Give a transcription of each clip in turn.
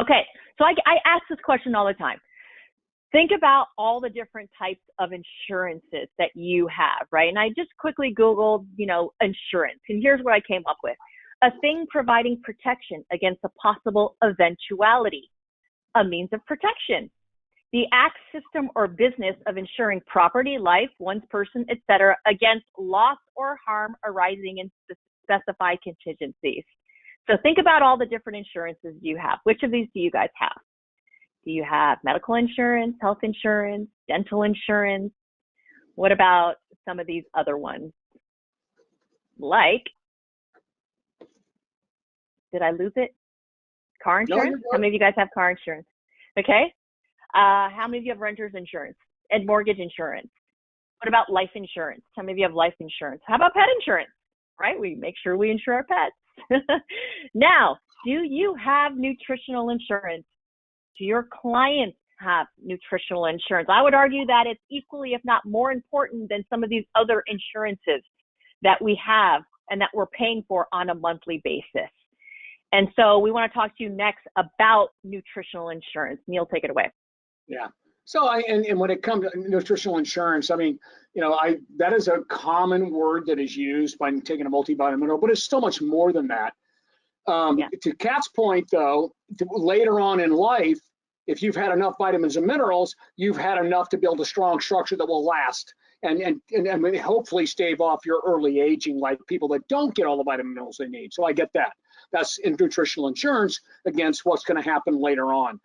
Okay, so I ask this question all the time. Think about all the different types of insurances that you have, right? And I just quickly Googled, insurance, and here's what I came up with. A thing providing protection against a possible eventuality, a means of protection. The act, system, or business of insuring property, life, one's person, etc., against loss or harm arising in specified contingencies. So think about all the different insurances you have. Which of these do you guys have? Do you have medical insurance, health insurance, dental insurance? What about some of these other ones? Like, did I lose it? Car insurance? No, how many of you guys have car insurance? Okay. How many of you have renter's insurance and mortgage insurance? What about life insurance? How many of you have life insurance? How about pet insurance? Right? We make sure we insure our pets. Now, do you have nutritional insurance? Do your clients have nutritional insurance? I would argue that it's equally, if not more important than some of these other insurances that we have and that we're paying for on a monthly basis. And so we want to talk to you next about nutritional insurance. Neal, take it away. Yeah. So and when it comes to nutritional insurance, I mean, that is a common word that is used by taking a multivitamin mineral, but it's so much more than that. To Kat's point, though, later on in life, if you've had enough vitamins and minerals, you've had enough to build a strong structure that will last and hopefully stave off your early aging, like people that don't get all the vitamin minerals they need. So I get that. That's in nutritional insurance against what's going to happen later on.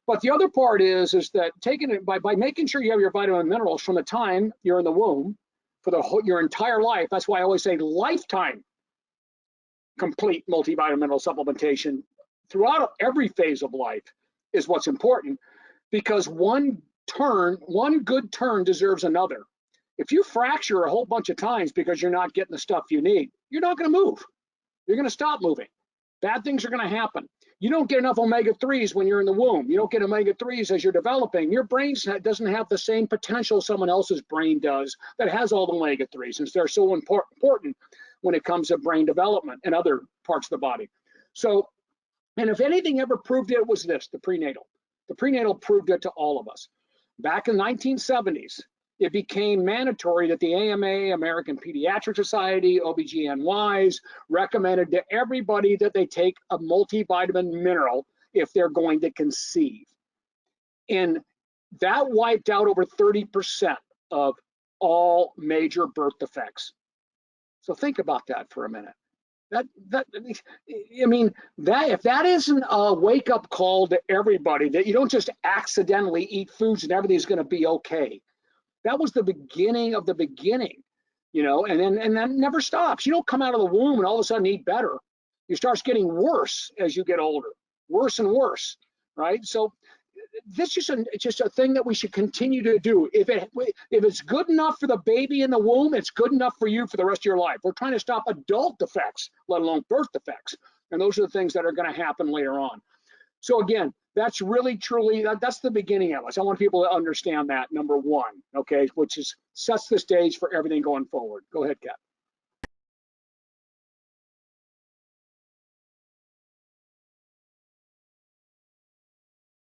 But the other part is that taking it by making sure you have your vitamin and minerals from the time you're in the womb for your entire life. That's why I always say lifetime complete multivitamin mineral supplementation throughout every phase of life is what's important, because one good turn deserves another. If you fracture a whole bunch of times because you're not getting the stuff you need, you're not going to move. You're going to stop moving. Bad things are going to happen. You don't get enough omega-3s when you're in the womb. You don't get omega-3s as you're developing. Your brain doesn't have the same potential someone else's brain does that has all the omega-3s, since they're so important when it comes to brain development and other parts of the body. So, and if anything ever proved it, was this, the prenatal. The prenatal proved it to all of us. Back in the 1970s, it became mandatory that the AMA, American Pediatric Society, OBGYNs, recommended to everybody that they take a multivitamin mineral if they're going to conceive. And that wiped out over 30% of all major birth defects. So think about that for a minute. If that isn't a wake-up call to everybody, that you don't just accidentally eat foods and everything's going to be okay. That was the beginning of the beginning, and that never stops. You don't come out of the womb and all of a sudden eat better. It starts getting worse as you get older, worse and worse, right? So this is just a thing that we should continue to do. If it's good enough for the baby in the womb, it's good enough for you for the rest of your life. We're trying to stop adult defects, let alone birth defects. And those are the things that are going to happen later on. So again, that's really, truly, that's the beginning of us. I want people to understand that, number one, okay, which sets the stage for everything going forward. Go ahead, Kat.